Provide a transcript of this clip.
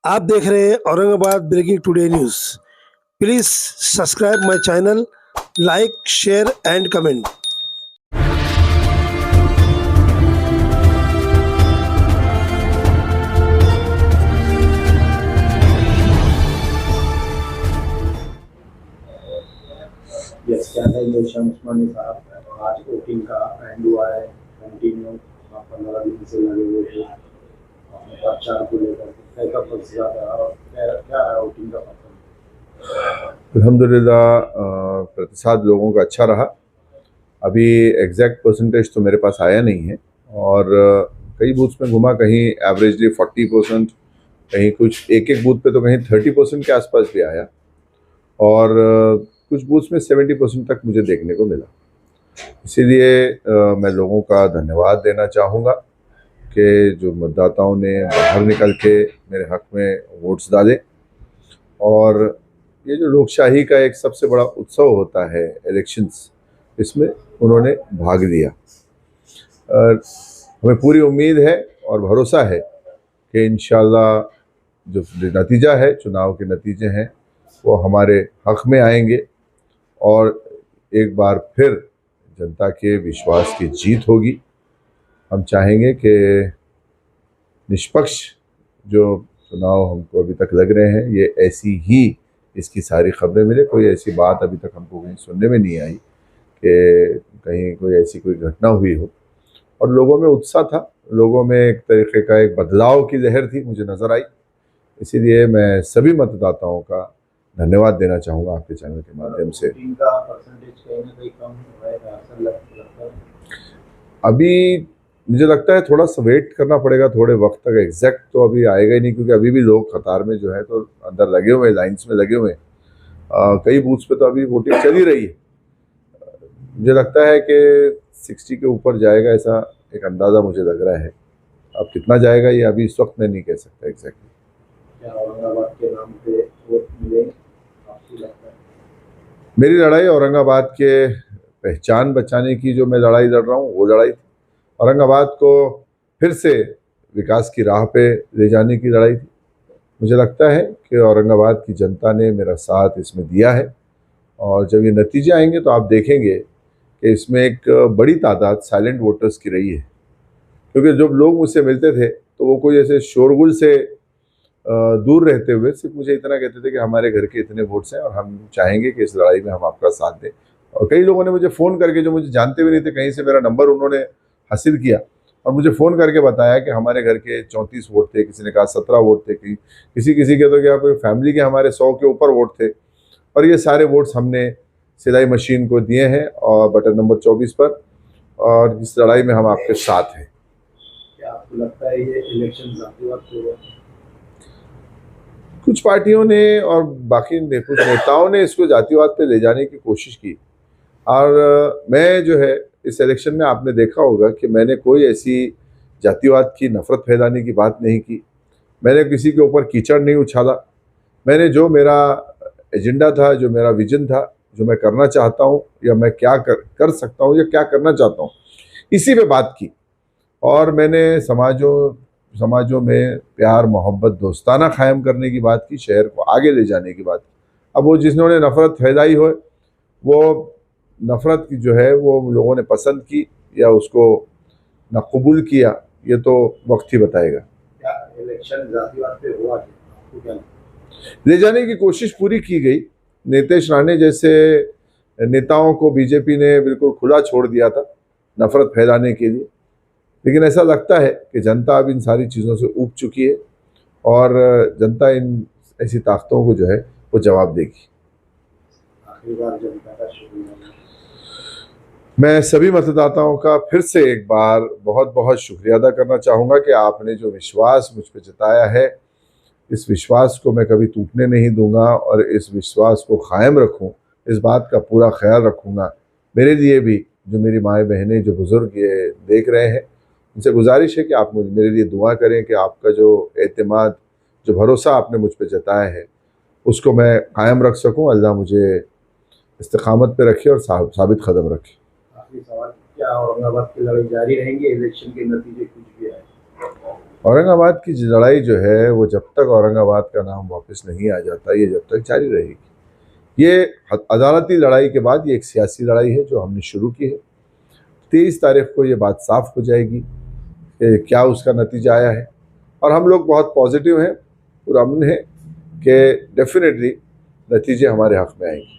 आप देख रहे हैं Aurangabad breaking today news. Please subscribe my channel, like, share and comment. Yes, क्या है इलेक्शन उस्मानी साहब, आज वोटिंग का एंड हुआ है कंटिन्यू। 15 दिन से लगे हुए थे अपने प्रचार को लेकर। कैसा प्रतिशत है और क्या है वोटिंग का पसंद? अल्हम्दुलिल्लाह प्रतिशत लोगों का अच्छा रहा। अभी एग्जैक्ट परसेंटेज तो मेरे पास आया नहीं है और कई बूथ्स में घुमा, कहीं एवरेजली 40%, कहीं कुछ एक एक बूथ पे तो कहीं 30% के आसपास भी आया और कुछ बूथ्स में 70% तक मुझे देखने को मिला। इसीलिए मैं लोगों का धन्यवाद देना चाहूँगा कि जो मतदाताओं ने बाहर निकल के मेरे हक में वोट्स डाले। और ये जो लोकशाही का एक सबसे बड़ा उत्सव होता है इलेक्शंस, इसमें उन्होंने भाग लिया। और हमें पूरी उम्मीद है और भरोसा है कि इंशाल्लाह जो नतीजा है, चुनाव के नतीजे हैं, वो हमारे हक में आएंगे और एक बार फिर जनता के विश्वास की जीत होगी। हम चाहेंगे कि निष्पक्ष जो चुनाव हमको अभी तक लग रहे हैं, ये ऐसी ही इसकी सारी खबरें मिले। कोई ऐसी बात अभी तक हमको कहीं सुनने में नहीं आई कि कहीं कोई ऐसी कोई घटना हुई हो। और लोगों में उत्साह था, लोगों में एक तरीके का एक बदलाव की लहर थी, मुझे नज़र आई। इसीलिए मैं सभी मतदाताओं का धन्यवाद देना चाहूँगा आपके चैनल के माध्यम से। इनका परसेंटेज कहीं ना कहीं कम हुआ है, ऐसा लगता है। अभी मुझे लगता है थोड़ा सा वेट करना पड़ेगा, थोड़े वक्त तक। एग्जैक्ट तो अभी आएगा ही नहीं, क्योंकि अभी भी लोग कतार में जो है तो अंदर लगे हुए हैं, लाइन्स में लगे हुए हैं। कई बूथ्स पे तो अभी वोटिंग चल ही रही है। मुझे लगता है कि 60 के ऊपर जाएगा, ऐसा एक अंदाज़ा मुझे लग रहा है। अब कितना जाएगा ये अभी इस वक्त मैं नहीं कह सकता एग्जैक्टली। क्या औरंगाबाद के नाम पे वोट मिले आपको लगता है? मेरी लड़ाई औरंगाबाद के पहचान बचाने की जो मैं लड़ाई लड़ रहा हूँ, वो लड़ाई थी। औरंगाबाद को फिर से विकास की राह पे ले जाने की लड़ाई थी। मुझे लगता है कि औरंगाबाद की जनता ने मेरा साथ इसमें दिया है और जब ये नतीजे आएंगे तो आप देखेंगे कि इसमें एक बड़ी तादाद साइलेंट वोटर्स की रही है। क्योंकि जब लोग मुझसे मिलते थे तो वो कोई ऐसे शोरगुल से दूर रहते हुए सिर्फ मुझे इतना कहते थे कि हमारे घर के इतने वोट्स हैं और हम चाहेंगे कि इस लड़ाई में हम आपका साथ दें। और कई लोगों ने मुझे फ़ोन करके, जो मुझे जानते भी नहीं थे, कहीं से मेरा नंबर उन्होंने हासिल किया और मुझे फ़ोन करके बताया कि हमारे घर के 34 वोट थे, किसी ने कहा 17 वोट थे, किसी के तो क्या फैमिली के हमारे 100 के ऊपर वोट थे। और ये सारे वोट्स हमने सिलाई मशीन को दिए हैं और बटन नंबर 24 पर, और इस लड़ाई में हम आपके साथ हैं। क्या आपको लगता है ये इलेक्शन जातिवाद पे हुआ? कुछ पार्टियों ने और बाकी कुछ नेताओं ने इसको जातिवाद पे ले जाने की कोशिश की। और मैं जो है इस इलेक्शन में, आपने देखा होगा कि मैंने कोई ऐसी जातिवाद की, नफरत फैलाने की बात नहीं की। मैंने किसी के ऊपर कीचड़ नहीं उछाला। मैंने जो मेरा एजेंडा था, जो मेरा विजन था, जो मैं करना चाहता हूँ या मैं क्या कर सकता हूँ या क्या करना चाहता हूँ, इसी पे बात की। और मैंने समाजों में प्यार, मोहब्बत, दोस्ताना कायम करने की बात की, शहर को आगे ले जाने की बात की। अब वो जिन्होंने नफ़रत फैलाई हो, वो नफ़रत की जो है वो लोगों ने पसंद की या उसको ना कबूल किया, ये तो वक्त ही बताएगा। क्या इलेक्शन जातिवाद पे हुआ? आपको क्या लगता है? ले जाने की कोशिश पूरी की गई। नीतीश राणे जैसे नेताओं को बीजेपी ने बिल्कुल खुला छोड़ दिया था नफ़रत फैलाने के लिए। लेकिन ऐसा लगता है कि जनता अब इन सारी चीज़ों से ऊब चुकी है और जनता इन ऐसी ताकतों को जो है वो जवाब देगी। आखिरी बार जनता का शुक्रिया। मैं सभी मतदाताओं का फिर से एक बार बहुत बहुत शुक्रिया अदा करना चाहूँगा कि आपने जो विश्वास मुझ पर जताया है, इस विश्वास को मैं कभी टूटने नहीं दूंगा और इस विश्वास को कायम रखूँ, इस बात का पूरा ख्याल रखूँगा। मेरे लिए भी, जो मेरी माएँ बहनें, जो बुज़ुर्ग ये देख रहे हैं, उनसे गुजारिश है कि आप मेरे लिए दुआ करें कि आपका जो एतमाद, जो भरोसा आपने मुझ पर जताया है, उसको मैं कायम रख सकूं। अल्लाह मुझे इस्तिकामत पे रखे और साबित कदम रखे। आखिरी सवाल, क्या औरंगाबाद की लड़ाई जारी रहेंगे? इलेक्शन के नतीजे कुछ भी आए? औरंगाबाद की लड़ाई जो है वो जब तक औरंगाबाद का नाम वापस नहीं आ जाता, ये जब तक जारी रहेगी। ये अदालती लड़ाई के बाद ये एक सियासी लड़ाई है जो हमने शुरू की है। 23 तारीख को ये बात साफ हो जाएगी कि क्या उसका नतीजा आया है, और हम लोग बहुत पॉजिटिव हैं, पूरा अमन है कि डेफिनेटली नतीजे हमारे हक में आएंगे।